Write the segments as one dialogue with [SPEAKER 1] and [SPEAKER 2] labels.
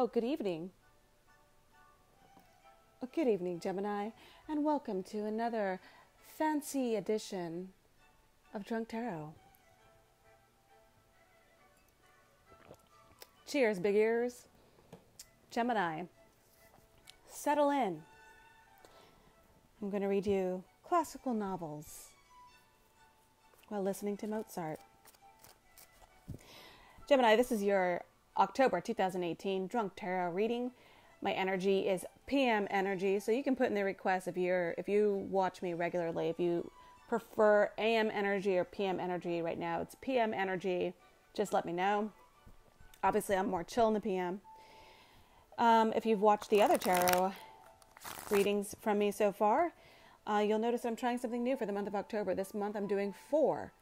[SPEAKER 1] Oh, good evening. Good evening, Gemini, and welcome to another fancy edition of Drunk Tarot. Cheers, big ears. Gemini, settle in. I'm going to read you classical novels while listening to Mozart. Gemini, this is your October 2018 Drunk Tarot reading. My energy is PM energy, so you can put in the request if you watch me regularly, if you prefer AM energy or PM energy. Right now it's PM energy. Just let me know. Obviously, I'm more chill in the PM. If you've watched the other tarot readings from me so far, you'll notice that I'm trying something new for the month of October. This month I'm doing four.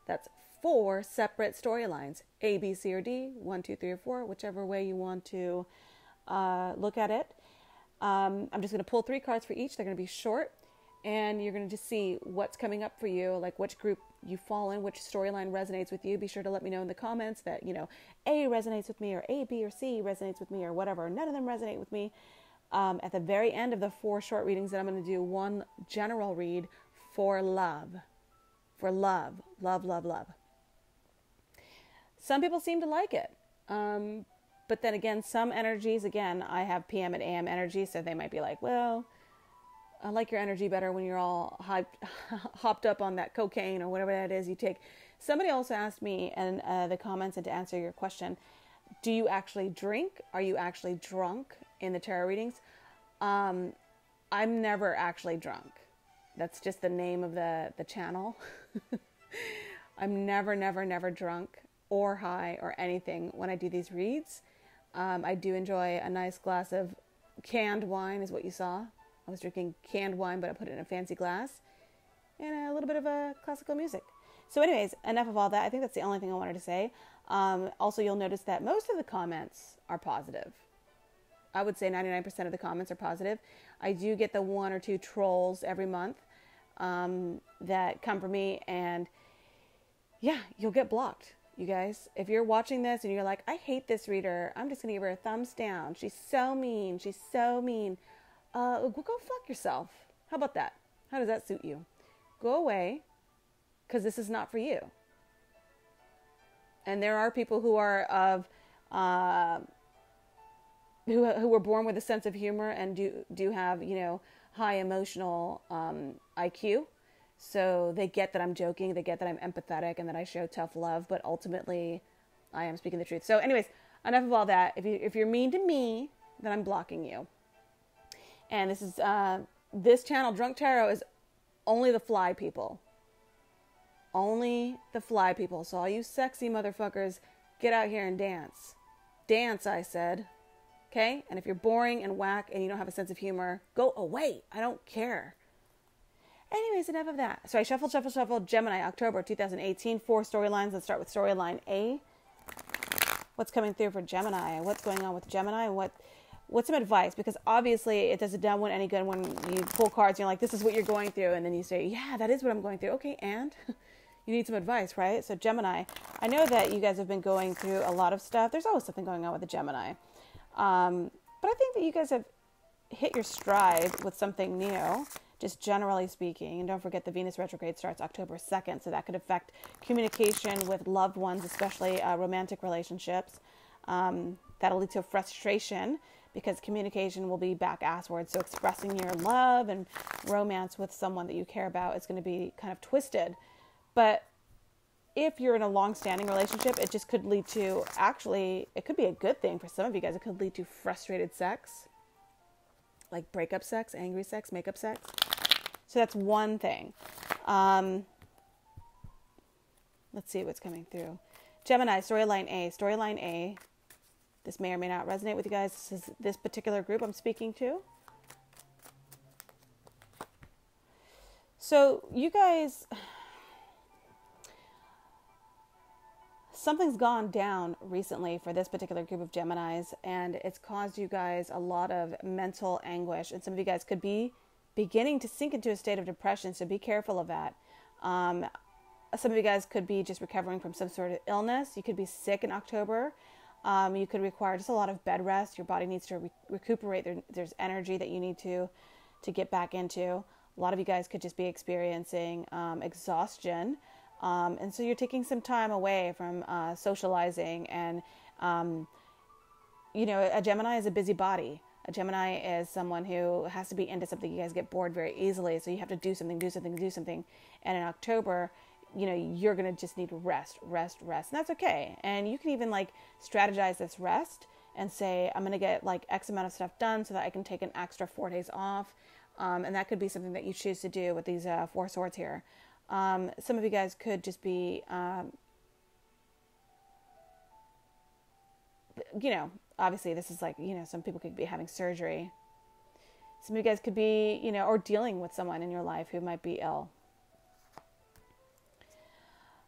[SPEAKER 1] That's 4 separate storylines. A, B, C, or D. 1, 2, 3, or 4. Whichever way you want to look at it. I'm just going to pull 3 cards for each. They're going to be short. And you're going to just see what's coming up for you, like which group you fall in, which storyline resonates with you. Be sure to let me know in the comments that, A resonates with me, or A, B, or C resonates with me, or whatever. None of them resonate with me. At the very end of the 4 short readings that I'm going to do, one general read for love. For love. Love, love, love. Some people seem to like it. But then again, some energies, I have PM and AM energy, so they might be like, well, I like your energy better when you're all hopped up on that cocaine or whatever that is you take. Somebody also asked me in the comments, and to answer your question, do you actually drink? Are you actually drunk in the tarot readings? I'm never actually drunk. That's just the name of the channel. I'm never drunk or high or anything when I do these reads. I do enjoy a nice glass of canned wine, is what you saw. I was drinking canned wine, but I put it in a fancy glass, and a little bit of classical music. So anyways, enough of all that. I think that's the only thing I wanted to say. Also, you'll notice that most of the comments are positive. I would say 99% of the comments are positive. I do get the 1 or 2 trolls every month that come for me, and yeah, you'll get blocked. You guys, if you're watching this and you're like, I hate this reader, I'm just going to give her a thumbs down. She's so mean. Go fuck yourself. How about that? How does that suit you? Go away, because this is not for you. And there are people who are who were born with a sense of humor and do have, high emotional IQ. So they get that I'm joking, they get that I'm empathetic, and that I show tough love, but ultimately I am speaking the truth. So anyways, enough of all that. If you're mean to me, then I'm blocking you. And this is this channel, Drunk Tarot, is only the fly people. Only the fly people. So all you sexy motherfuckers, get out here and dance. Dance, I said. Okay? And if you're boring and whack and you don't have a sense of humor, go away. I don't care. Anyways, enough of that. So I shuffled. Gemini, October 2018. 4 storylines. Let's start with storyline A. What's coming through for Gemini? What's going on with Gemini? What's some advice? Because obviously it doesn't do any good when you pull cards and you're like, this is what you're going through. And then you say, yeah, that is what I'm going through. Okay, and you need some advice, right? So Gemini, I know that you guys have been going through a lot of stuff. There's always something going on with the Gemini. But I think that you guys have hit your stride with something new, just generally speaking. And don't forget, the Venus retrograde starts October 2nd, so that could affect communication with loved ones, especially romantic relationships. That'll lead to frustration, because communication will be back asswards. So expressing your love and romance with someone that you care about is going to be kind of twisted. But if you're in a long-standing relationship, it just could lead to, actually, it could be a good thing for some of you guys. It could lead to frustrated sex, like breakup sex, angry sex, makeup sex. So that's one thing. Let's see what's coming through. Gemini, storyline A. Storyline A. This may or may not resonate with you guys. This is this particular group I'm speaking to. So you guys, something's gone down recently for this particular group of Geminis, and it's caused you guys a lot of mental anguish. And some of you guys could be beginning to sink into a state of depression, so be careful of that. Some of you guys could be just recovering from some sort of illness. You could be sick in October. You could require just a lot of bed rest. Your body needs to recuperate. There's energy that you need to get back into. A lot of you guys could just be experiencing exhaustion. And so you're taking some time away from socializing. And, a Gemini is a busybody. A Gemini is someone who has to be into something. You guys get bored very easily. So you have to do something. And in October, you're going to just need rest. And that's okay. And you can even strategize this rest and say, I'm going to get X amount of stuff done so that I can take an extra 4 days off. And that could be something that you choose to do with these 4 swords here. Some of you guys could just be, obviously this is some people could be having surgery. Some of you guys could be, or dealing with someone in your life who might be ill.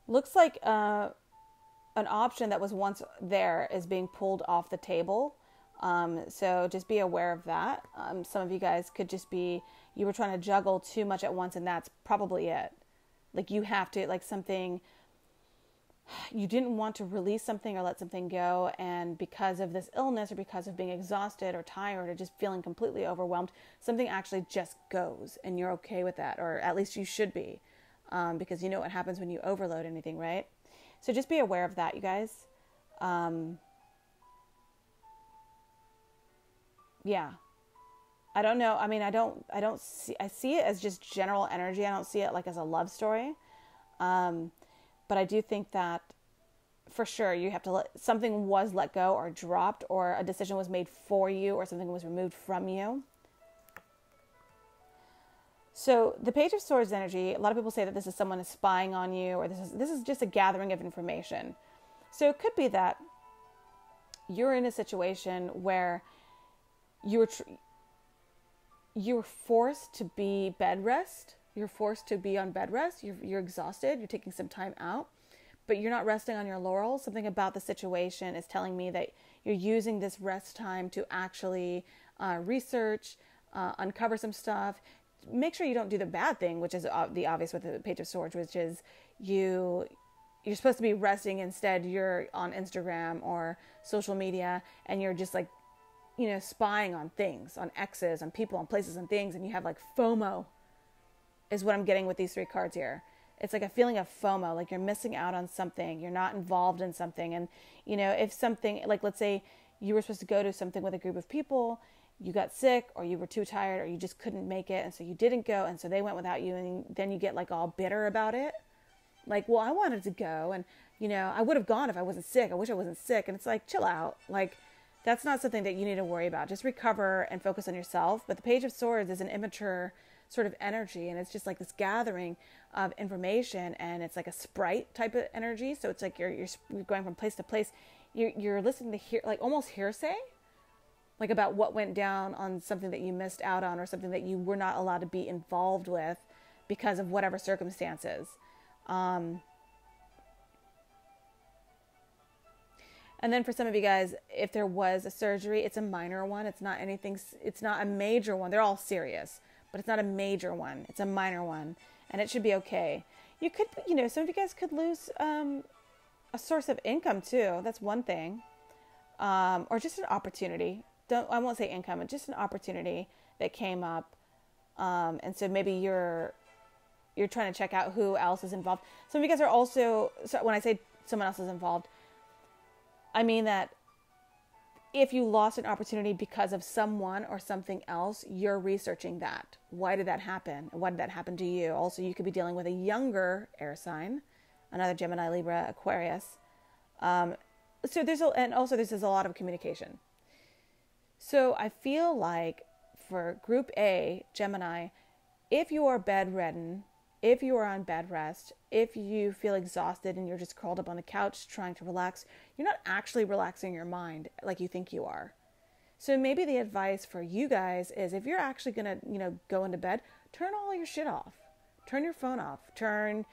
[SPEAKER 1] Looks like an option that was once there is being pulled off the table. So just be aware of that. Some of you guys could just be, you were trying to juggle too much at once, and that's probably it. You have to, something, you didn't want to release something or let something go, and because of this illness or because of being exhausted or tired or just feeling completely overwhelmed, something actually just goes, and you're okay with that, or at least you should be, because you know what happens when you overload anything, right? So just be aware of that, you guys. Yeah. I don't know. I mean, I see it as just general energy. I don't see it as a love story. But I do think that for sure you have to something was let go or dropped, or a decision was made for you, or something was removed from you. So the Page of Swords energy, a lot of people say that this is someone is spying on you, or this is just a gathering of information. So it could be that you're in a situation where you're forced to be bed rest. You're forced to be on bed rest. You're exhausted. You're taking some time out, but you're not resting on your laurels. Something about the situation is telling me that you're using this rest time to actually research, uncover some stuff. Make sure you don't do the bad thing, which is the obvious with the Page of Swords, which is you're supposed to be resting. Instead, you're on Instagram or social media, and you're just spying on things, on exes, on people, on places and things, and you have FOMO is what I'm getting with these 3 cards here. It's a feeling of FOMO, you're missing out on something, you're not involved in something. And, if something, let's say you were supposed to go to something with a group of people, you got sick, or you were too tired, or you just couldn't make it, and so you didn't go, and so they went without you, and then you get all bitter about it. Well, I wanted to go, and, I would have gone if I wasn't sick. I wish I wasn't sick. And it's chill out. That's not something that you need to worry about. Just recover and focus on yourself. But the Page of Swords is an immature sort of energy, and it's just this gathering of information, and it's a sprite type of energy. So it's you're going from place to place. You're listening to almost hearsay, about what went down on something that you missed out on, or something that you were not allowed to be involved with because of whatever circumstances. And then for some of you guys, if there was a surgery, it's a minor one. It's not a major one. They're all serious, but it's not a major one. It's a minor one, and it should be okay. You could, some of you guys could lose a source of income too. That's one thing. Or just an opportunity. I won't say income, but just an opportunity that came up. And so maybe you're trying to check out who else is involved. Some of you guys are also, so when I say someone else is involved, I mean that if you lost an opportunity because of someone or something else, you're researching that. Why did that happen? Why did that happen to you? Also, you could be dealing with a younger air sign, another Gemini, Libra, Aquarius. So there's a lot of communication. So I feel like for Group A, Gemini, if you are bedridden, if you are on bed rest, if you feel exhausted and you're just curled up on the couch trying to relax, you're not actually relaxing your mind like you think you are. So maybe the advice for you guys is if you're actually going to, go into bed, turn all your shit off. Turn your phone off. Turn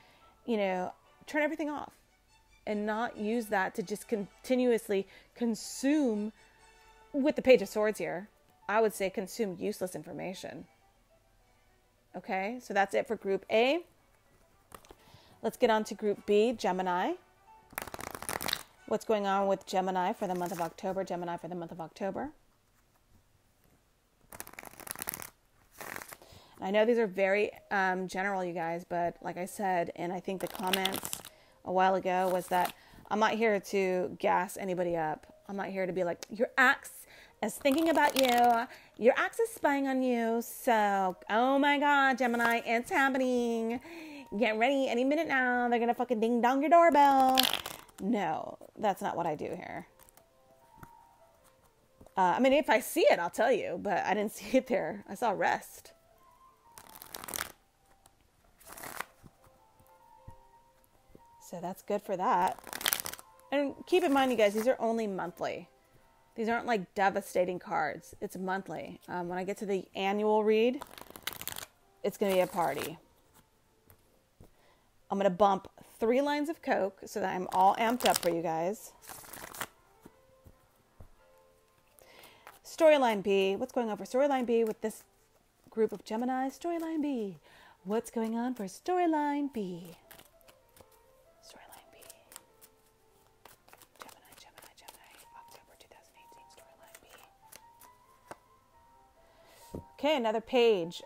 [SPEAKER 1] everything off. And not use that to just continuously consume, with the Page of Swords here, I would say consume useless information. Okay, so that's it for Group A. Let's get on to Group B, Gemini. What's going on with Gemini for the month of October? Gemini for the month of October. I know these are very general, you guys, but like I said, and I think the comments a while ago was that I'm not here to gas anybody up. I'm not here to be like, your ex is thinking about you. Your ex is spying on you. So, oh my God, Gemini, it's happening. Get ready any minute now. They're going to fucking ding dong your doorbell. No, that's not what I do here. I mean, if I see it, I'll tell you, but I didn't see it there. I saw rest. So that's good for that. And keep in mind, you guys, these are only monthly. These aren't like devastating cards. It's monthly. When I get to the annual read, it's going to be a party. I'm going to bump 3 lines of Coke so that I'm all amped up for you guys. Storyline B. What's going on for Storyline B with this group of Gemini? Storyline B. What's going on for Storyline B? Storyline B. Gemini. October 2018. Storyline B. Okay, another page.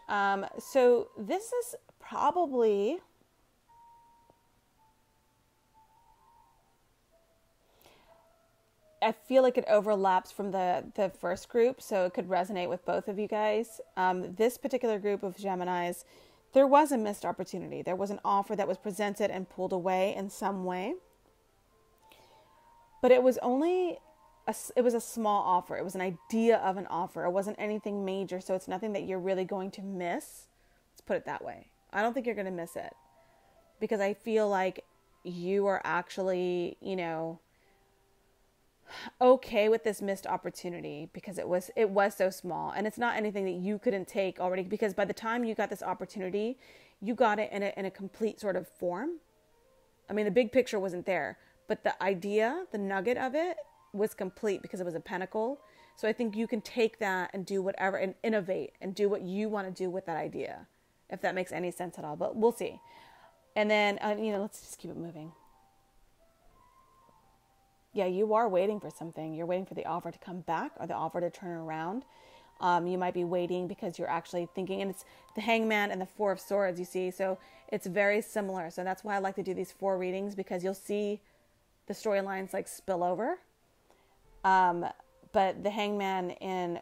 [SPEAKER 1] So this is probably... I feel like it overlaps from the first group, so it could resonate with both of you guys. This particular group of Geminis, there was a missed opportunity. There was an offer that was presented and pulled away in some way. But it was only, it was a small offer. It was an idea of an offer. It wasn't anything major, so it's nothing that you're really going to miss. Let's put it that way. I don't think you're going to miss it. Because I feel like you are actually, you know, okay with this missed opportunity because it was so small, and it's not anything that you couldn't take already, because by the time you got this opportunity, you got it in a complete sort of form. I mean, the big picture wasn't there, but the idea, the nugget of it was complete because it was a pentacle. So I think you can take that and do whatever and innovate and do what you want to do with that idea, if that makes any sense at all, but we'll see. And then, you know, let's just keep it moving. Yeah, you are waiting for something. You're waiting for the offer to come back or the offer to turn around. You might be waiting because you're actually thinking, and it's the Hangman and the Four of Swords, you see. So it's very similar. So that's why I like to do these 4 readings, because you'll see the storylines like spill over. But the Hangman in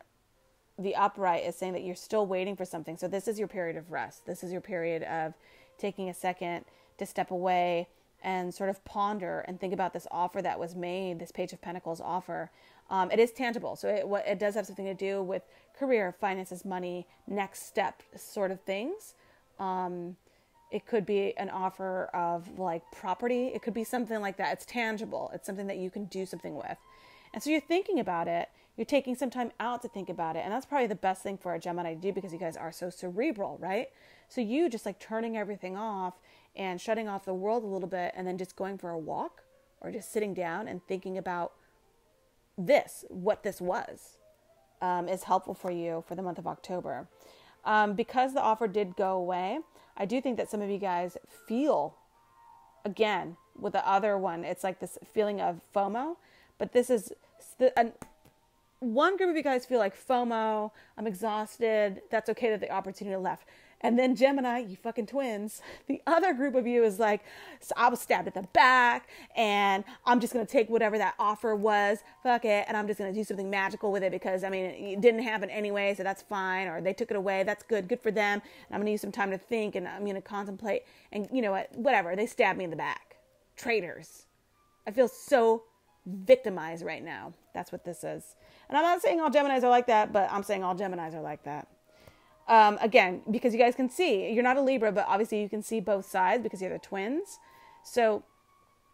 [SPEAKER 1] the upright is saying that you're still waiting for something. So this is your period of rest. This is your period of taking a second to step away and sort of ponder and think about this offer that was made, this Page of Pentacles offer. It is tangible. So it does have something to do with career, finances, money, next step sort of things. It could be an offer of like property. It could be something like that. It's tangible. It's something that you can do something with. And so you're thinking about it. You're taking some time out to think about it. And that's probably the best thing for a Gemini to do, because you guys are so cerebral, right? So you just like turning everything off and shutting off the world a little bit, and then just going for a walk or just sitting down and thinking about what this was, is helpful for you for the month of October. Because the offer did go away, I do think that some of you guys feel, again, with the other one, it's like this feeling of FOMO, but this is one group of you guys feel like FOMO, I'm exhausted, that's okay that the opportunity left. And then Gemini, you fucking twins, the other group of you is like, so I was stabbed at the back and I'm just going to take whatever that offer was, fuck it, and I'm just going to do something magical with it because, I mean, it didn't happen anyway, so that's fine, or they took it away, that's good for them, and I'm going to use some time to think and I'm going to contemplate, and you know what, whatever, they stabbed me in the back. Traitors. I feel so victimized right now. That's what this is. And I'm not saying all Geminis are like that, but I'm saying all Geminis are like that. Again, because you guys can see, you're not a Libra, but obviously you can see both sides because you're the twins. So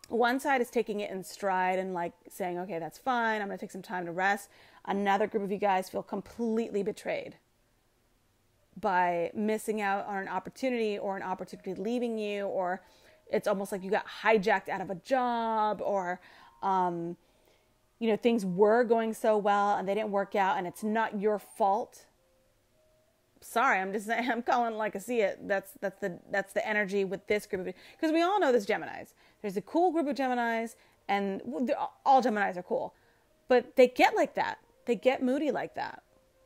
[SPEAKER 1] one side is taking it in stride and like saying, okay, that's fine, I'm going to take some time to rest. Another group of you guys feel completely betrayed by missing out on an opportunity, or an opportunity leaving you, or it's almost like you got hijacked out of a job, or, you know, things were going so well and they didn't work out and it's not your fault. Sorry, I'm just saying, I'm calling it like I see it. That's the energy with this group of, because we all know there's Geminis. There's a cool group of Geminis And all Geminis are cool, but they get like that. They get moody like that.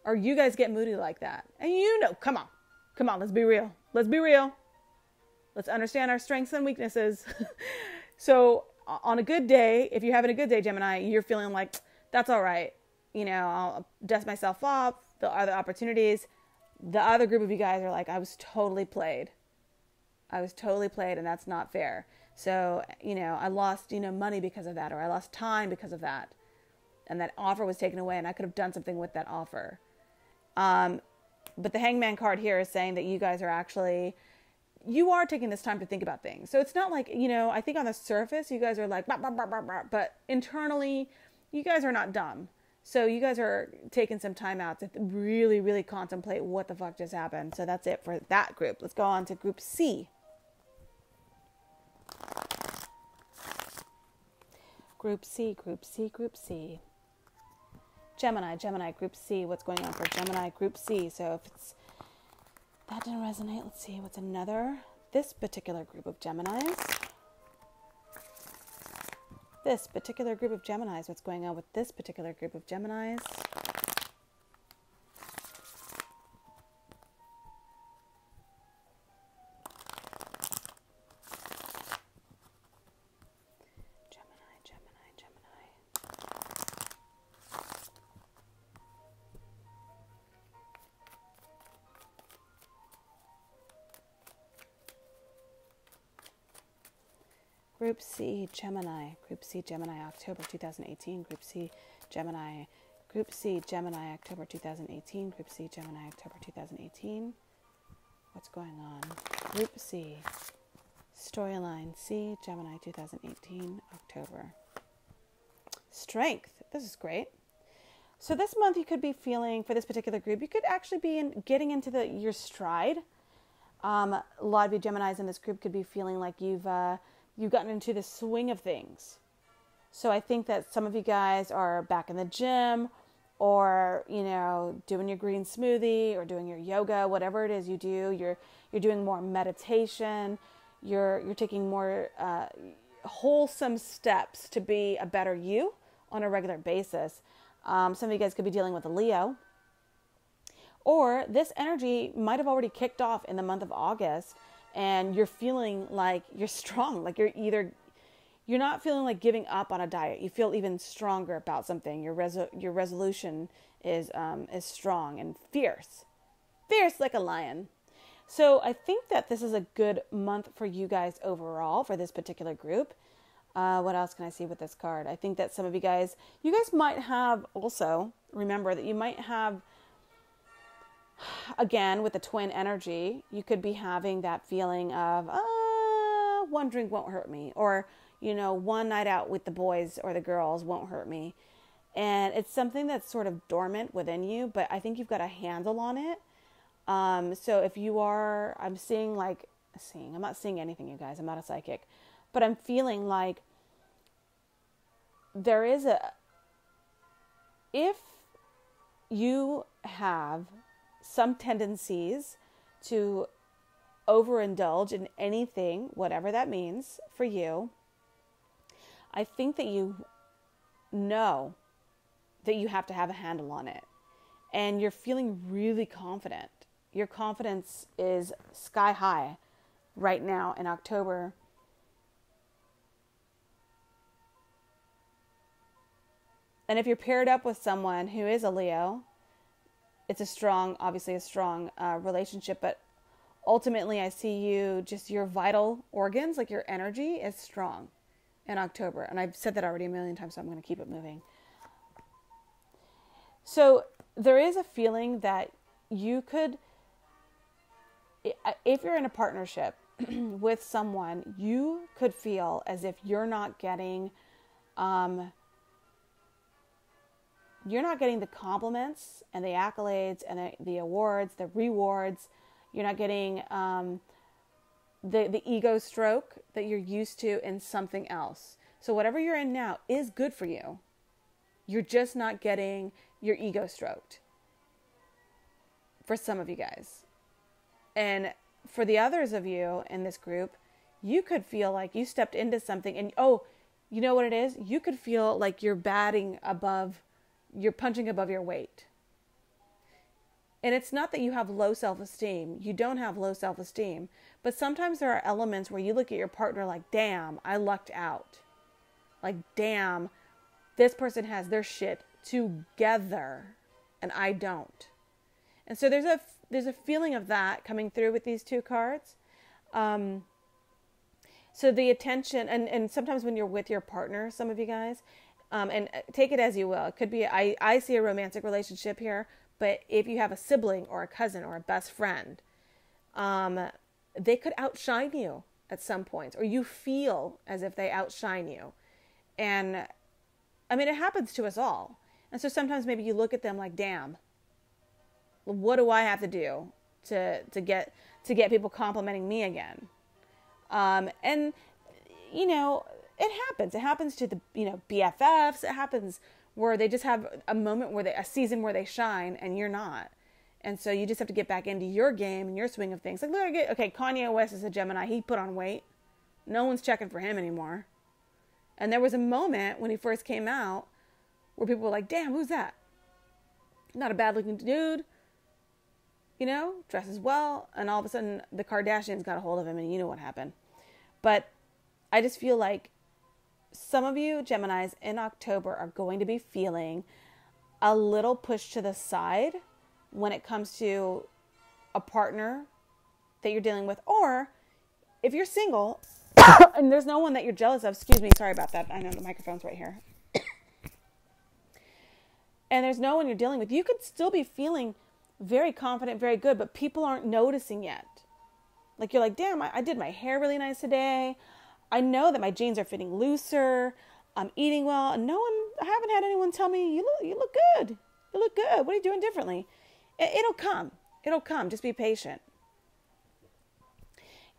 [SPEAKER 1] Or you guys get moody like that. And come on, let's be real. Let's be real. Let's understand our strengths and weaknesses. So on a good day, if you're having a good day, Gemini, you're feeling like, that's all right. I'll dust myself off. The other opportunities. The other group of you guys are like, I was totally played. And that's not fair. So, I lost, money because of that, or I lost time because of that. And that offer was taken away, and I could have done something with that offer. But the Hangman card here is saying that you guys are you are taking this time to think about things. So it's not like, I think on the surface, you guys are like, bah, bah, bah, bah, bah, but internally, you guys are not dumb. So you guys are taking some time out to really, really contemplate what the fuck just happened. So that's it for that group. Let's go on to group C. Group C. Gemini, group C. What's going on for Gemini, group C? So if that didn't resonate, let's see what's this particular group of Geminis. What's going on with this particular group of Geminis? Group C, Gemini, October 2018. Group C, Gemini, October 2018. Group C, Gemini, October 2018. What's going on? Group C, storyline C, Gemini 2018, October. Strength. This is great. So this month you could be feeling, for this particular group, you could actually be getting into your stride. A lot of you Geminis in this group could be feeling like you've gotten into the swing of things. So I think that some of you guys are back in the gym, or, doing your green smoothie, or doing your yoga, whatever it is you do. You're doing more meditation. You're taking more wholesome steps to be a better you on a regular basis. Some of you guys could be dealing with a Leo. Or this energy might have already kicked off in the month of August, and you're feeling like you're strong, like you're not feeling like giving up on a diet. You feel even stronger about something. Your resolution is strong and fierce like a lion. So I think that this is a good month for you guys overall for this particular group. What else can I see with this card? I think that some of you guys might have also, remember that you might have, again, with the twin energy, you could be having that feeling of, one drink won't hurt me. Or, one night out with the boys or the girls won't hurt me. And it's something that's sort of dormant within you, but I think you've got a handle on it. So if you are, I'm not seeing anything, you guys. I'm not a psychic. But I'm feeling like if you have some tendencies to overindulge in anything, whatever that means for you, I think that you know that you have to have a handle on it. And you're feeling really confident. Your confidence is sky high right now in October. And if you're paired up with someone who is a Leo, it's obviously a strong relationship, but ultimately I see your vital organs, like your energy is strong in October. And I've said that already a million times, so I'm going to keep it moving. So there is a feeling that you could, if you're in a partnership with someone, you could feel as if you're not getting the compliments and the accolades and the awards, the rewards. You're not getting the ego stroke that you're used to in something else. So whatever you're in now is good for you. You're just not getting your ego stroked for some of you guys. And for the others of you in this group, you could feel like you stepped into something and, You know what it is? You could feel like you're punching above your weight. And it's not that you have low self-esteem. You don't have low self-esteem. But sometimes there are elements where you look at your partner like, damn, I lucked out. Like, damn, this person has their shit together and I don't. And so there's a feeling of that coming through with these two cards. So the attention, and sometimes when you're with your partner, some of you guys, and take it as you will. It could be, I see a romantic relationship here, but if you have a sibling or a cousin or a best friend, they could outshine you at some point, or you feel as if they outshine you. And I mean, it happens to us all. And so sometimes maybe you look at them like, damn, what do I have to do to get people complimenting me again? And you know, it happens. It happens to the, BFFs. It happens where they just have a season where they shine and you're not. And so you just have to get back into your game and your swing of things. Like, look, okay, Kanye West is a Gemini. He put on weight. No one's checking for him anymore. And there was a moment when he first came out where people were like, damn, who's that? Not a bad looking dude, dresses well. And all of a sudden the Kardashians got a hold of him and you know what happened. But I just feel like some of you Geminis in October are going to be feeling a little push to the side when it comes to a partner that you're dealing with. Or if you're single and there's no one that you're jealous of, excuse me, sorry about that. I know the microphone's right here. And there's no one you're dealing with, you could still be feeling very confident, very good, but people aren't noticing yet. Like, you're like, damn, I did my hair really nice today. I know that my jeans are fitting looser. I'm eating well. And I haven't had anyone tell me, you look good. You look good. What are you doing differently? It'll come. It'll come. Just be patient.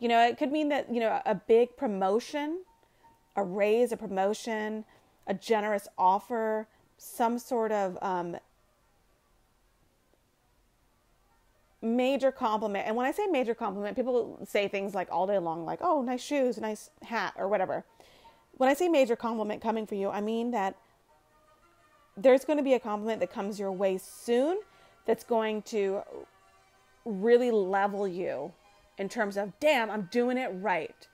[SPEAKER 1] It could mean that, a big promotion, a raise, a promotion, a generous offer, some sort of major compliment. And when I say major compliment, people say things like all day long, like, oh, nice shoes, nice hat, or whatever. When I say major compliment coming for you, I mean that there's going to be a compliment that comes your way soon that's going to really level you in terms of, damn, I'm doing it right.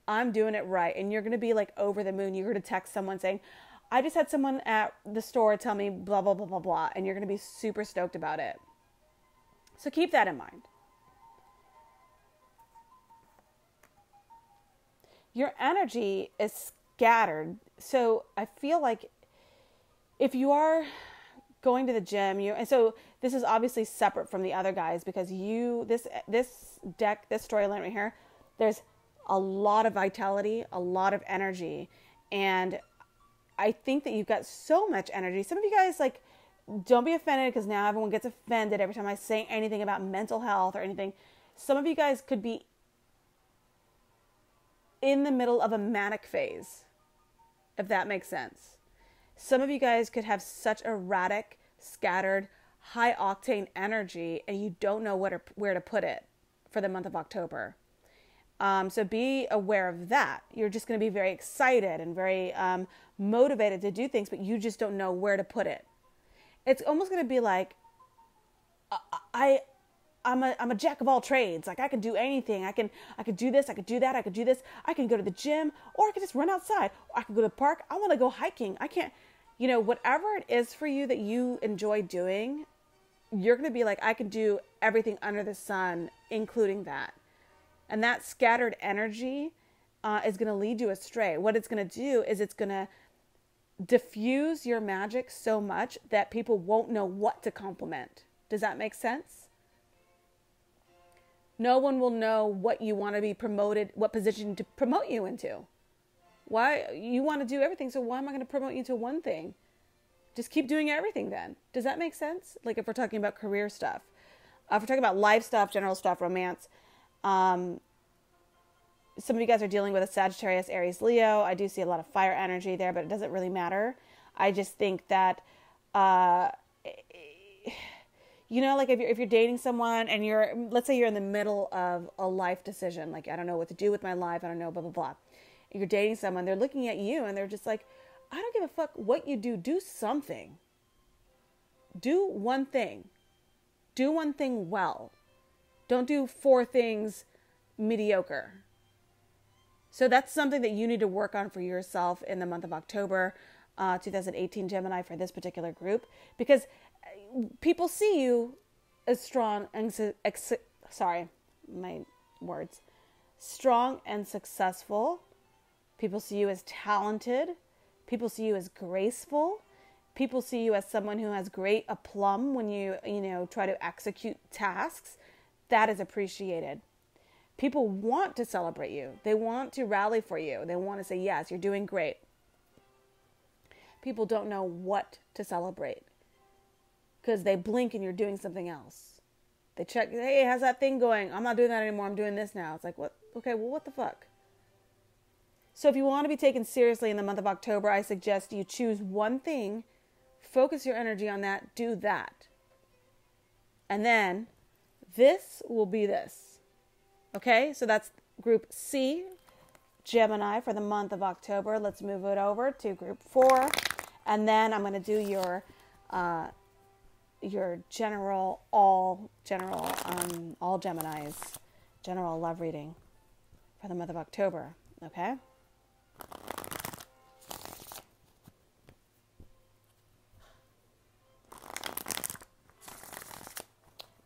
[SPEAKER 1] I'm doing it right. And you're going to be like over the moon. You're going to text someone saying, I just had someone at the store tell me blah, blah, blah, blah, blah. And you're going to be super stoked about it. So keep that in mind. Your energy is scattered. So I feel like if you are going to the gym, and so this is obviously separate from the other guys because this deck, this storyline right here, there's a lot of vitality, a lot of energy. And I think that you've got so much energy. Some of you guys, like, don't be offended because now everyone gets offended every time I say anything about mental health or anything. Some of you guys could be in the middle of a manic phase, if that makes sense. Some of you guys could have such erratic, scattered, high-octane energy and you don't know where to put it for the month of October. So be aware of that. You're just going to be very excited and very motivated to do things, but you just don't know where to put it. It's almost going to be like, I'm a jack of all trades. Like, I can do anything. I can do this. I could do that. I could do this. I can go to the gym, or I could just run outside. Or I could go to the park. I want to go hiking. I can't, whatever it is for you that you enjoy doing, you're going to be like, I can do everything under the sun, including that. And that scattered energy is going to lead you astray. What it's going to do is it's going to diffuse your magic so much that people won't know what to compliment. Does that make sense? No one will know what you want to be promoted, what position to promote you into. Why? You want to do everything, so why am I going to promote you to one thing? Just keep doing everything then. Does that make sense? Like, if we're talking about career stuff. If we're talking about life stuff, general stuff, romance. Some of you guys are dealing with a Sagittarius, Aries, Leo. I do see a lot of fire energy there, but it doesn't really matter. I just think that, like if you're dating someone and let's say you're in the middle of a life decision, like, I don't know what to do with my life. I don't know, blah, blah, blah. you're dating someone, they're looking at you and they're just like, I don't give a fuck what you do. Do something. Do one thing. Do one thing well. Don't do 4 things mediocre. So that's something that you need to work on for yourself in the month of October, 2018 Gemini, for this particular group, because people see you as strong and strong and successful. People see you as talented. People see you as graceful. People see you as someone who has great aplomb when you try to execute tasks. That is appreciated. People want to celebrate you. They want to rally for you. They want to say, yes, you're doing great. People don't know what to celebrate because they blink and you're doing something else. They check, hey, how's that thing going? I'm not doing that anymore. I'm doing this now. It's like, what? Okay, well, what the fuck? So if you want to be taken seriously in the month of October, I suggest you choose one thing, focus your energy on that, do that. And then this will be this. Okay, so that's group C, Gemini, for the month of October. Let's move it over to group 4. And then I'm going to do your all Geminis, general love reading for the month of October. Okay.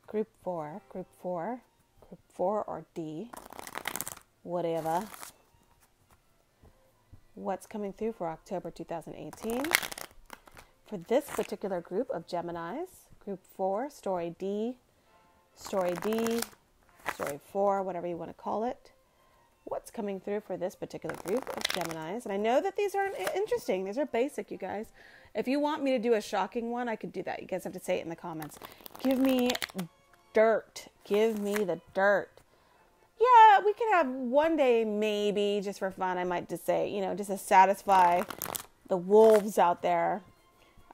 [SPEAKER 1] Group 4 or D, whatever. What's coming through for October 2018? For this particular group of Geminis, group 4, story D, story 4, whatever you want to call it. What's coming through for this particular group of Geminis? And I know that these aren't interesting. These are basic, you guys. If you want me to do a shocking one, I could do that. You guys have to say it in the comments. Give me dirt. Give me the dirt. Yeah, we could have one day, maybe, just for fun, I might just say, just to satisfy the wolves out there.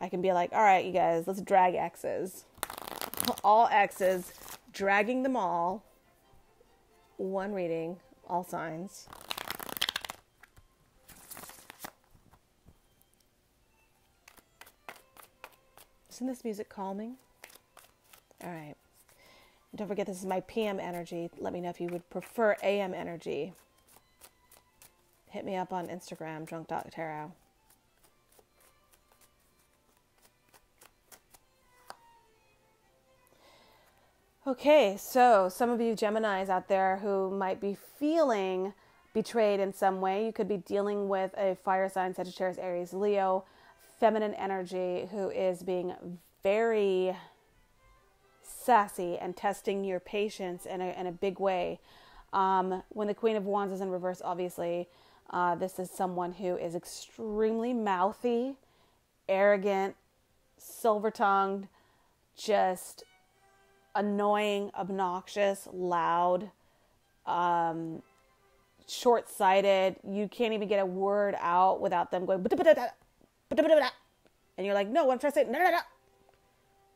[SPEAKER 1] I can be like, all right, you guys, let's drag exes. All exes, dragging them all. One reading, all signs. Isn't this music calming? All right. Don't forget, this is my PM energy. Let me know if you would prefer AM energy. Hit me up on Instagram, drunk.tarot. Okay, so some of you Geminis out there who might be feeling betrayed in some way, you could be dealing with a fire sign, Sagittarius, Aries, Leo, feminine energy, who is being very sassy and testing your patience in a big way. When the Queen of Wands is in reverse, obviously, this is someone who is extremely mouthy, arrogant, silver-tongued, just annoying, obnoxious, loud, short-sighted. You can't even get a word out without them going, and you're like, no, what I'm trying to say,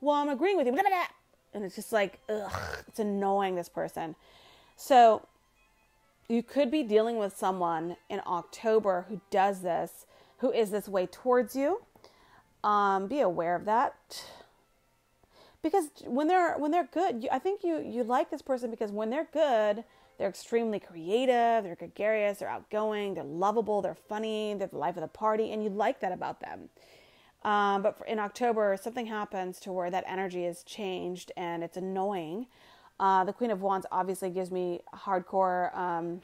[SPEAKER 1] well, I'm agreeing with you, and it's just like, ugh, it's annoying, this person. So you could be dealing with someone in October who does this, who is this way towards you. Be aware of that. Because when they're good, I think you like this person because when they're good, they're extremely creative, they're gregarious, they're outgoing, they're lovable, they're funny, they're the life of the party, and you like that about them. But in October, something happens to where that energy is changed and it's annoying. The Queen of Wands obviously gives me hardcore,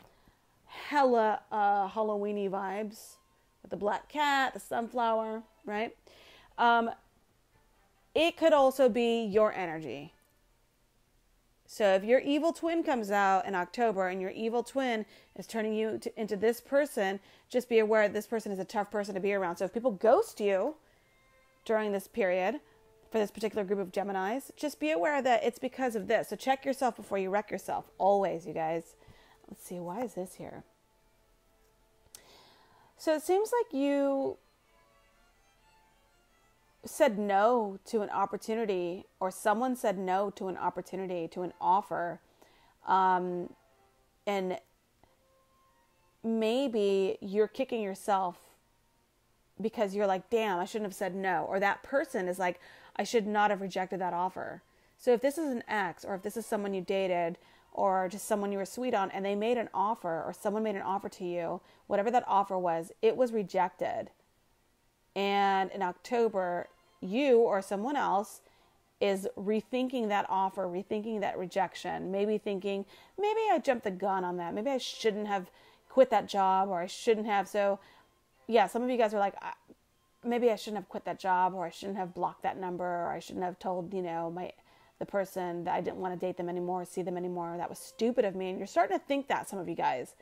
[SPEAKER 1] hella Halloween-y vibes with the black cat, the sunflower, right? It could also be your energy. So if your evil twin comes out in October and your evil twin is turning you into this person, just be aware this person is a tough person to be around. So if people ghost you during this period, for this particular group of Geminis, just be aware that it's because of this. So check yourself before you wreck yourself. Always, you guys. Let's see, why is this here? So it seems like you said no to an opportunity, or someone said no to an opportunity, to an offer, and maybe you're kicking yourself because you're like, damn, I shouldn't have said no. Or that person is like, I should not have rejected that offer. So if this is an ex, or if this is someone you dated, or just someone you were sweet on, and they made an offer, or someone made an offer to you, whatever that offer was, it was rejected. And in October, you or someone else is rethinking that offer, rethinking that rejection, maybe thinking, maybe I jumped the gun on that. Maybe I shouldn't have quit that job, or I shouldn't have. So yeah, some of you guys are like, maybe I shouldn't have quit that job, or I shouldn't have blocked that number, or I shouldn't have told, the person that I didn't want to date them anymore, see them anymore. That was stupid of me. And you're starting to think that, some of you guys.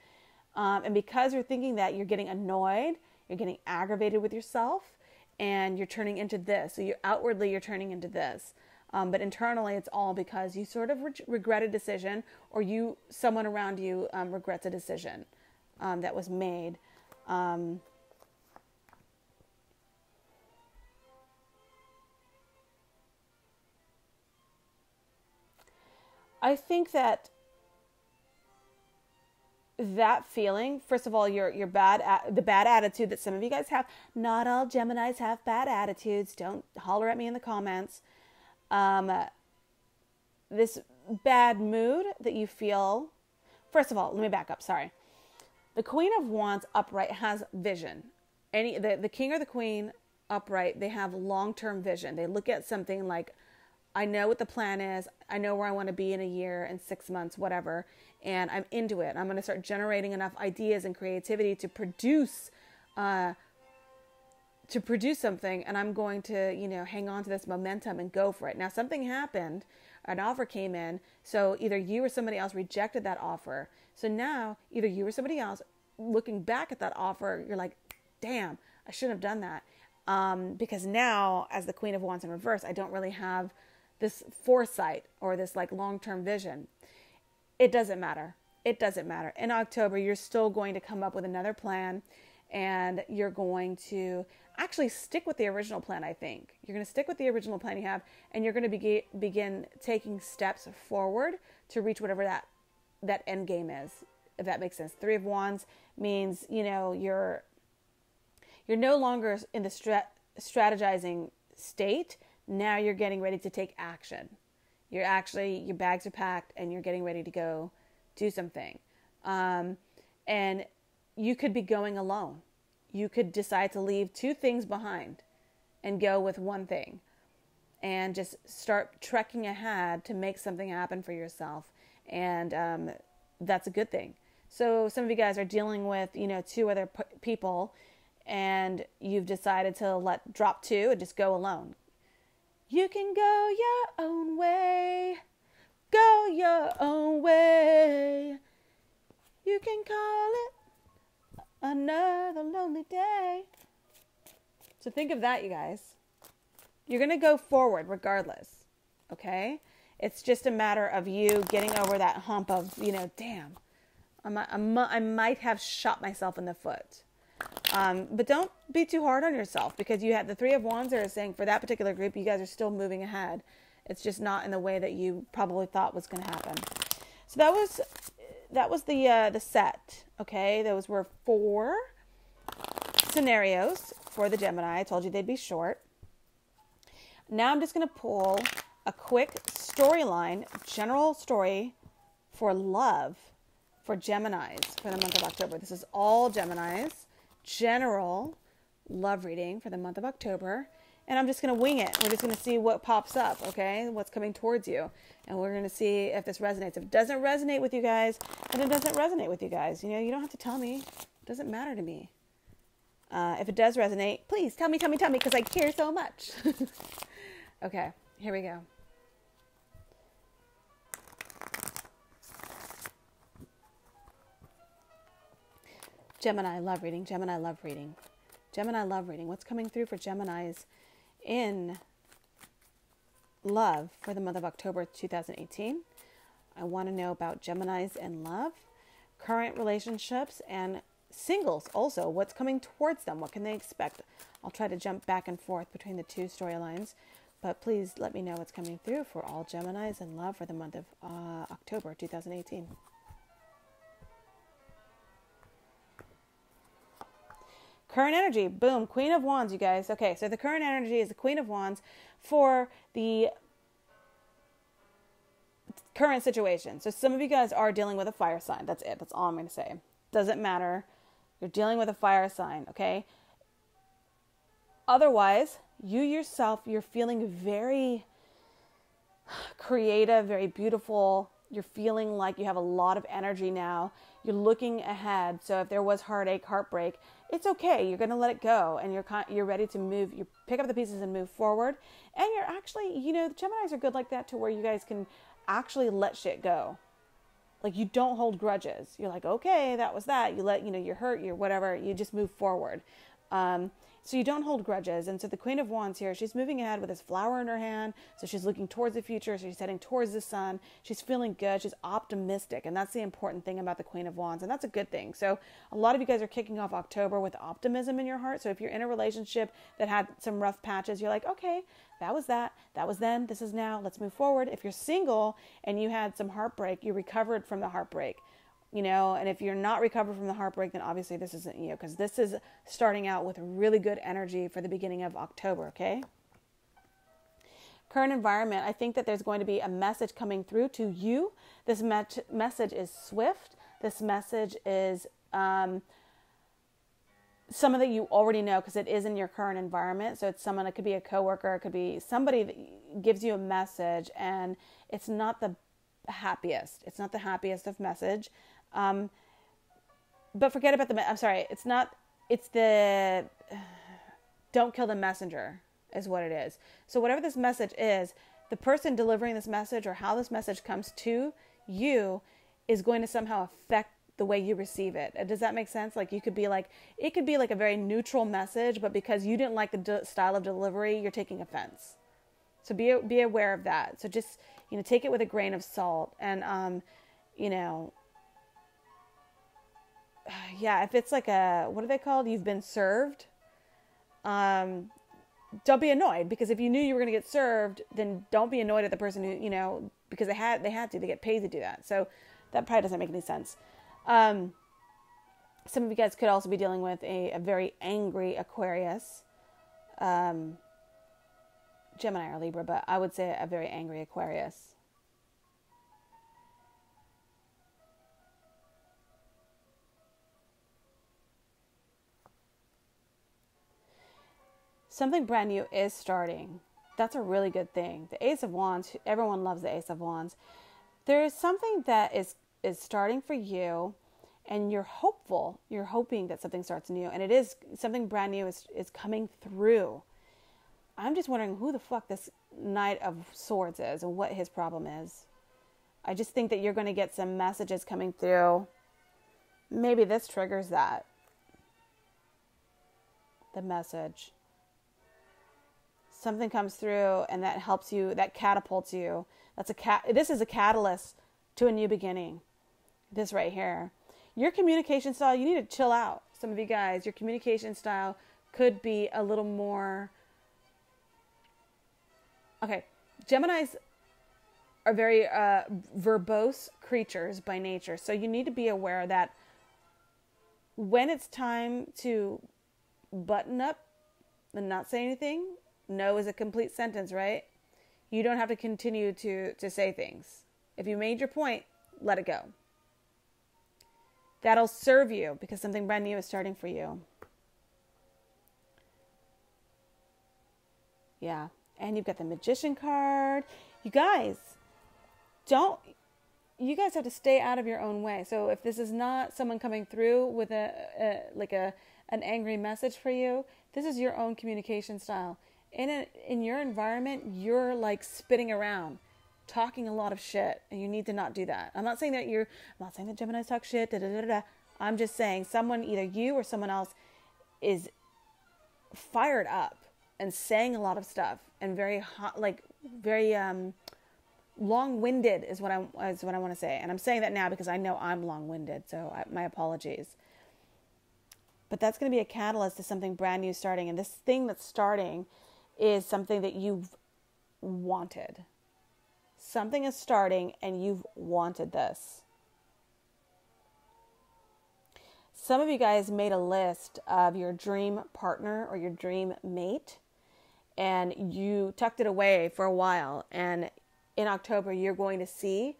[SPEAKER 1] And because you're thinking that, you're getting annoyed, you're getting aggravated with yourself, and you're turning into this. So outwardly, you're turning into this. But internally, it's all because you sort of regret a decision, or someone around you regrets a decision that was made. I think that feeling, first of all, the bad attitude that some of you guys have. Not all Geminis have bad attitudes. Don't holler at me in the comments. This bad mood that you feel. First of all, let me back up. Sorry. The Queen of Wands upright has vision. The King or the Queen upright, they have long-term vision. They look at something like, I know what the plan is. I know where I want to be in a year, in 6 months, whatever. And I'm into it. I'm going to start generating enough ideas and creativity to produce something. And I'm going to, hang on to this momentum and go for it. Now, something happened. An offer came in. So either you or somebody else rejected that offer. So now either you or somebody else, looking back at that offer, you're like, damn, I shouldn't have done that. Because now, as the Queen of Wands in reverse, I don't really have this foresight or this like long-term vision. It doesn't matter. It doesn't matter. In October, you're still going to come up with another plan, and you're going to actually stick with the original plan, I think. You're going to stick with the original plan you have, and you're going to begin taking steps forward to reach whatever that end game is, if that makes sense. Three of Wands means, you're no longer in the strategizing state. Now you're getting ready to take action. Your bags are packed and you're getting ready to go do something. And you could be going alone. You could decide to leave 2 things behind and go with 1 thing and just start trekking ahead to make something happen for yourself. And that's a good thing. So some of you guys are dealing with, 2 other people, and you've decided to drop 2 and just go alone. You can go your own way. Go your own way. You can call it another lonely day. So think of that, you guys. You're going to go forward regardless. Okay? It's just a matter of you getting over that hump of, damn, I might have shot myself in the foot. But don't be too hard on yourself, because you have the 3 of Wands there is saying for that particular group, you guys are still moving ahead. It's just not in the way that you probably thought was going to happen. So that was the set. Okay. Those were 4 scenarios for the Gemini. I told you they'd be short. Now I'm just going to pull a quick storyline, general story for love for Geminis for the month of October. This is all Geminis. General love reading for the month of October. And I'm just going to wing it. We're just going to see what pops up, okay? What's coming towards you. And we're going to see if this resonates. If it doesn't resonate with you guys, then it doesn't resonate with you guys. You don't have to tell me. It doesn't matter to me. If it does resonate, please tell me, because I care so much. Okay, here we go. Gemini love reading, Gemini love reading, Gemini love reading. What's coming through for Geminis in love for the month of October 2018? I want to know about Geminis and love, current relationships, and singles also. What's coming towards them? What can they expect? I'll try to jump back and forth between the 2 storylines, but please let me know what's coming through for all Geminis and love for the month of October 2018. Current energy, boom, Queen of Wands, you guys. Okay, so the current energy is the Queen of Wands for the current situation. So some of you guys are dealing with a fire sign. That's it. That's all I'm going to say. Doesn't matter. You're dealing with a fire sign, okay? Otherwise, you yourself, you're feeling very creative, very beautiful. You're feeling like you have a lot of energy now. You're looking ahead. So if there was heartache, heartbreak, it's okay. You're going to let it go, and you're ready to move. You pick up the pieces and move forward. And you're actually, the Geminis are good like that, to where you guys can actually let shit go. Like, you don't hold grudges. You're like, okay, that was that. You let, you're hurt, you're whatever. You just move forward. So you don't hold grudges. And so the Queen of Wands here, she's moving ahead with this flower in her hand. So she's looking towards the future. So she's heading towards the sun. She's feeling good. She's optimistic. And that's the important thing about the Queen of Wands. And that's a good thing. So a lot of you guys are kicking off October with optimism in your heart. So if you're in a relationship that had some rough patches, you're like, okay, that was that. That was then. This is now. Let's move forward. If you're single and you had some heartbreak, you recovered from the heartbreak. And if you're not recovered from the heartbreak, then obviously this isn't you, because this is starting out with really good energy for the beginning of October, okay? Current environment, I think that there's going to be a message coming through to you. This message is swift. This message is someone that you already know, because it is in your current environment. So it's someone, it could be a coworker, it could be somebody that gives you a message, and it's not the happiest. It's not the happiest of message. But forget about it's the don't kill the messenger is what it is. So whatever this message is, the person delivering this message, or how this message comes to you, is going to somehow affect the way you receive it. Does that make sense? Like, it could be like a very neutral message, but because you didn't like the style of delivery, you're taking offense. So be aware of that. So just, take it with a grain of salt. And, if it's like what are they called? You've been served. Don't be annoyed, because if you knew you were going to get served, then don't be annoyed at the person who, because they had to, they get paid to do that. So that probably doesn't make any sense. Some of you guys could also be dealing with a very angry Aquarius, Gemini or Libra, but I would say a very angry Aquarius. Something brand new is starting. That's a really good thing. The Ace of Wands, everyone loves the Ace of Wands. There is something that is starting for you, and you're hopeful. You're hoping that something starts new, and it is something brand new is coming through. I'm just wondering who the fuck this Knight of Swords is and what his problem is. I just think that you're going to get some messages coming through. Maybe this triggers that. The message. Something comes through and that helps you, that catapults you. This is a catalyst to a new beginning. This right here. Your communication style, you need to chill out. Some of you guys, your communication style could be a little more... Okay, Geminis are very verbose creatures by nature. So you need to be aware that when it's time to button up and not say anything, no is a complete sentence, right? You don't have to continue to say things. If you made your point, let it go. That'll serve you, because something brand new is starting for you. Yeah. And you've got the Magician card. You guys have to stay out of your own way. So if this is not someone coming through with an angry message for you, this is your own communication style. In your environment, you're like spitting around, talking a lot of shit, and you need to not do that. I'm not saying that Geminis talk shit. I'm just saying someone, either you or someone else, is fired up and saying a lot of stuff and very hot, like very long-winded is what I want to say. And I'm saying that now because I know I'm long-winded, so my apologies. But that's going to be a catalyst to something brand new starting, and this thing that's starting is something that you've wanted. Something is starting and you've wanted this. Some of you guys made a list of your dream partner or your dream mate, and you tucked it away for a while. And in October, you're going to see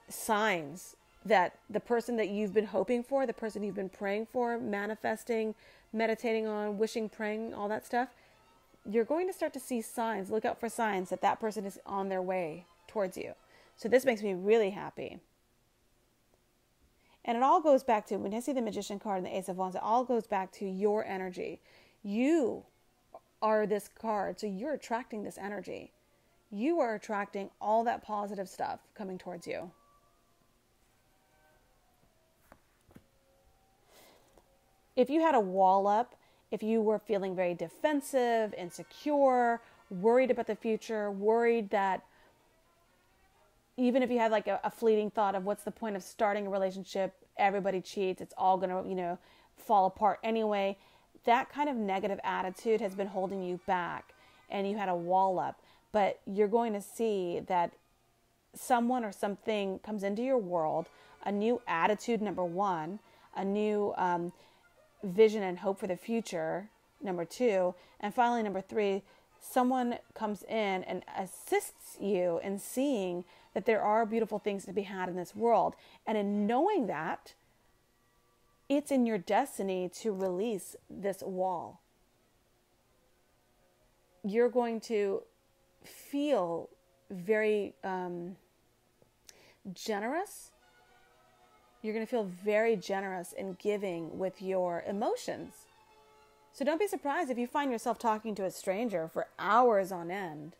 [SPEAKER 1] signs that the person that you've been hoping for, the person you've been praying for, manifesting, meditating on, wishing, praying, all that stuff, you're going to start to see signs. Look out for signs that that person is on their way towards you. So this makes me really happy. And it all goes back to, when I see the Magician card and the Ace of Wands, it all goes back to your energy. You are this card, so you're attracting this energy. You are attracting all that positive stuff coming towards you. If you had a wall up, if you were feeling very defensive, insecure, worried about the future, worried that even if you had like a fleeting thought of what's the point of starting a relationship, everybody cheats, it's all going to, fall apart anyway, that kind of negative attitude has been holding you back and you had a wall up. But you're going to see that someone or something comes into your world, a new attitude, number one, a new vision and hope for the future, number two, and finally, number three, someone comes in and assists you in seeing that there are beautiful things to be had in this world. And in knowing that, it's in your destiny to release this wall. You're going to feel very generous. You're going to feel very generous in giving with your emotions. So don't be surprised if you find yourself talking to a stranger for hours on end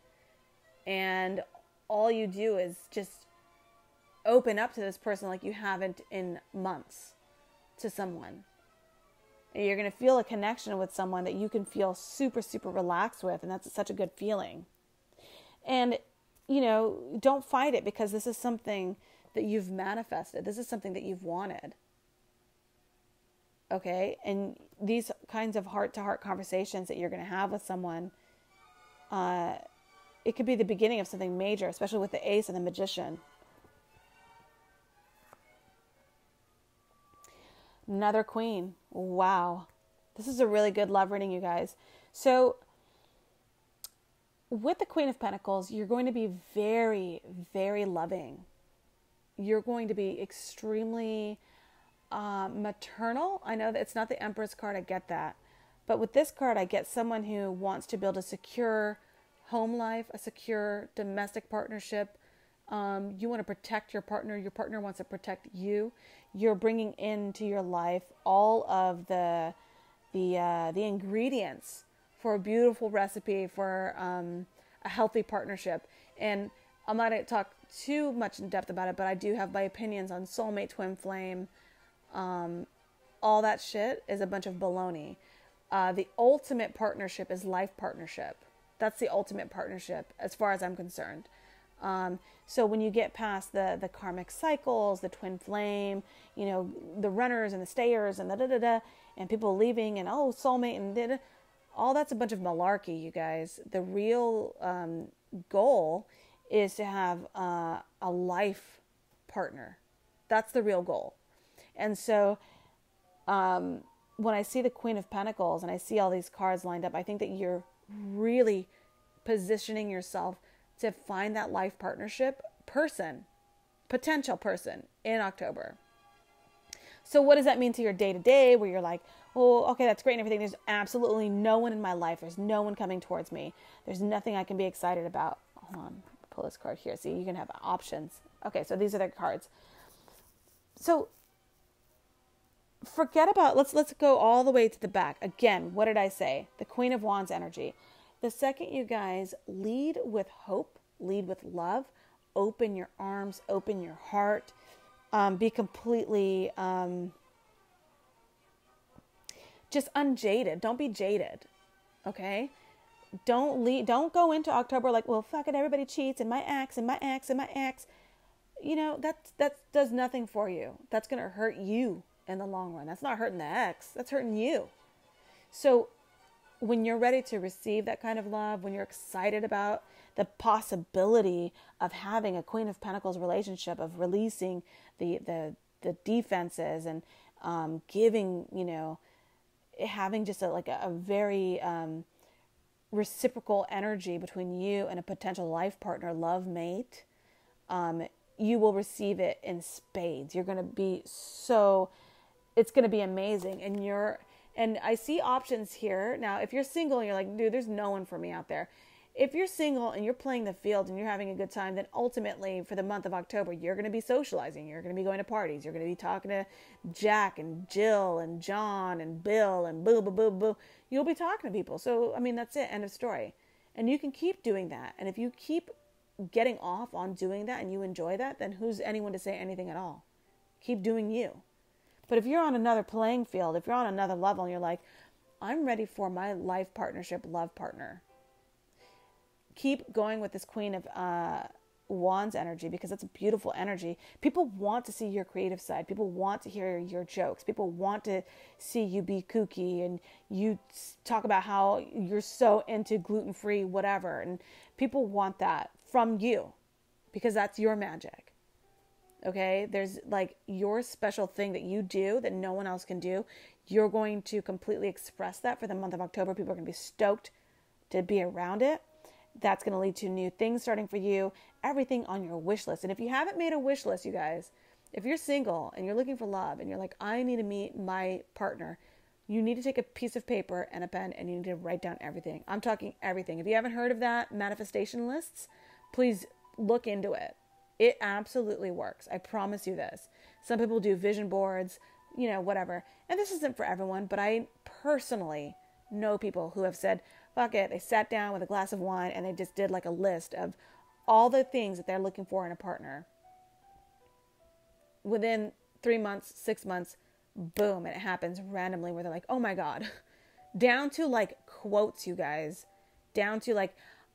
[SPEAKER 1] and all you do is just open up to this person like you haven't in months to someone. And you're going to feel a connection with someone that you can feel super, super relaxed with, and that's such a good feeling. And, don't fight it, because this is something that you've manifested. This is something that you've wanted. Okay? And these kinds of heart-to-heart conversations that you're going to have with someone, it could be the beginning of something major, especially with the Ace and the Magician. Another Queen. Wow. This is a really good love reading, you guys. So with the Queen of Pentacles, you're going to be very, very loving. You're going to be extremely maternal. I know that it's not the Empress card. I get that. But with this card, I get someone who wants to build a secure home life, a secure domestic partnership. You want to protect your partner. Your partner wants to protect you. You're bringing into your life all of the ingredients for a beautiful recipe for a healthy partnership. And I'm not going to talk too much in depth about it, but I do have my opinions on soulmate, twin flame. All that shit is a bunch of baloney. The ultimate partnership is life partnership. That's the ultimate partnership as far as I'm concerned. So when you get past the karmic cycles, the twin flame, the runners and the stayers and and people leaving and soulmate and all that's a bunch of malarkey, you guys. The real goal is to have a life partner. That's the real goal. And so when I see the Queen of Pentacles and I see all these cards lined up, I think that you're really positioning yourself to find that life partnership potential person in October. So what does that mean to your day-to-day, where you're like, well, okay, that's great and everything. There's absolutely no one in my life. There's no one coming towards me. There's nothing I can be excited about. Hold on, pull this card here. See, you can have options. Okay, so these are the cards. So forget about, let's go all the way to the back. Again, what did I say? The Queen of Wands energy. The second you guys lead with hope, lead with love, open your arms, open your heart, be completely just unjaded. Don't be jaded, okay? Don't go into October like, well, fuck it, everybody cheats, and my ex, and my ex, and my ex. That does nothing for you. That's going to hurt you in the long run. That's not hurting the ex. That's hurting you. So when you're ready to receive that kind of love, when you're excited about the possibility of having a Queen of Pentacles relationship, of releasing the defenses and giving, having just a very reciprocal energy between you and a potential life partner, love mate, you will receive it in spades. You're going to be it's going to be amazing. And I see options here. Now, if you're single and you're like, dude, there's no one for me out there. If you're single and you're playing the field and you're having a good time, then ultimately for the month of October, you're going to be socializing. You're going to be going to parties. You're going to be talking to Jack and Jill and John and Bill and boo, boo, boo, boo. You'll be talking to people. So, that's it. End of story. And you can keep doing that. And if you keep getting off on doing that and you enjoy that, then who's anyone to say anything at all? Keep doing you. But if you're on another playing field, if you're on another level and you're like, I'm ready for my life partnership, love partner, keep going with this Queen of Wands energy, because it's a beautiful energy. People want to see your creative side. People want to hear your jokes. People want to see you be kooky and you talk about how you're so into gluten-free whatever. And people want that from you because that's your magic. Okay, there's your special thing that you do that no one else can do. You're going to completely express that for the month of October. People are going to be stoked to be around it. That's going to lead to new things starting for you, everything on your wish list. And if you haven't made a wish list, you guys, if you're single and you're looking for love and you're like, I need to meet my partner, you need to take a piece of paper and a pen and you need to write down everything. I'm talking everything. If you haven't heard of that, manifestation lists, please look into it. It absolutely works. I promise you this. Some people do vision boards, whatever. And this isn't for everyone, but I personally know people who have said, fuck it. They sat down with a glass of wine and they just did a list of all the things that they're looking for in a partner. Within 3 months, 6 months, boom, and it happens randomly where they're like, oh my God. Down to quotes, you guys. Down to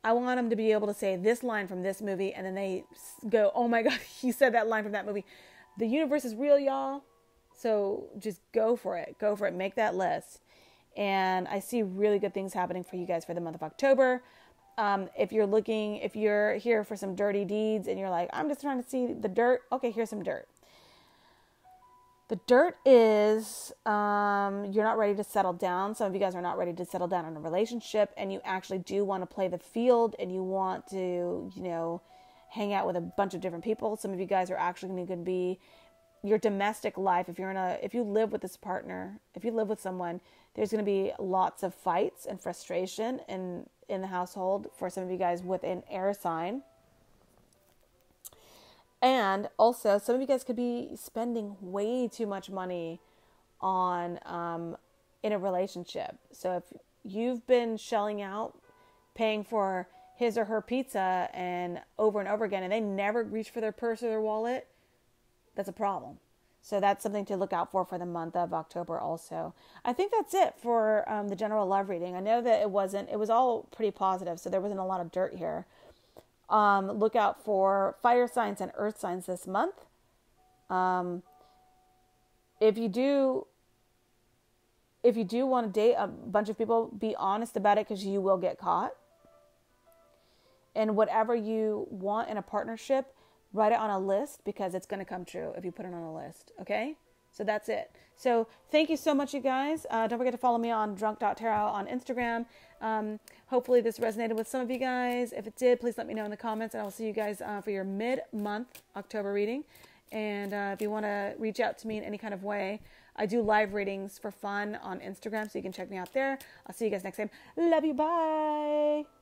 [SPEAKER 1] I want them to be able to say this line from this movie, and then they go, oh my God, he said that line from that movie. The universe is real, y'all. So just go for it. Go for it. Make that list. And I see really good things happening for you guys for the month of October. If you're here for some dirty deeds and you're like, I'm just trying to see the dirt. Okay, here's some dirt. The dirt is you're not ready to settle down. Some of you guys are not ready to settle down in a relationship, and you actually do want to play the field and you want to, hang out with a bunch of different people. Some of you guys are actually going to be your domestic life. If you live with this partner, if you live with someone, there's going to be lots of fights and frustration in the household for some of you guys with an air sign. And also, some of you guys could be spending way too much money on in a relationship. So if you've been shelling out, paying for his or her pizza and over again, and they never reach for their purse or their wallet, that's a problem. So that's something to look out for the month of October also. I think that's it for the general love reading. I know that it was all pretty positive, so there wasn't a lot of dirt here. Look out for fire signs and earth signs this month. If you do want to date a bunch of people, be honest about it because you will get caught. And whatever you want in a partnership, write it on a list because it's going to come true if you put it on a list. Okay? So that's it. So thank you so much, you guys. Don't forget to follow me on drunk.tarot on Instagram. Hopefully this resonated with some of you guys. If it did, please let me know in the comments, and I will see you guys for your mid-month October reading. And if you want to reach out to me in any kind of way, I do live readings for fun on Instagram, so you can check me out there. I'll see you guys next time. Love you. Bye.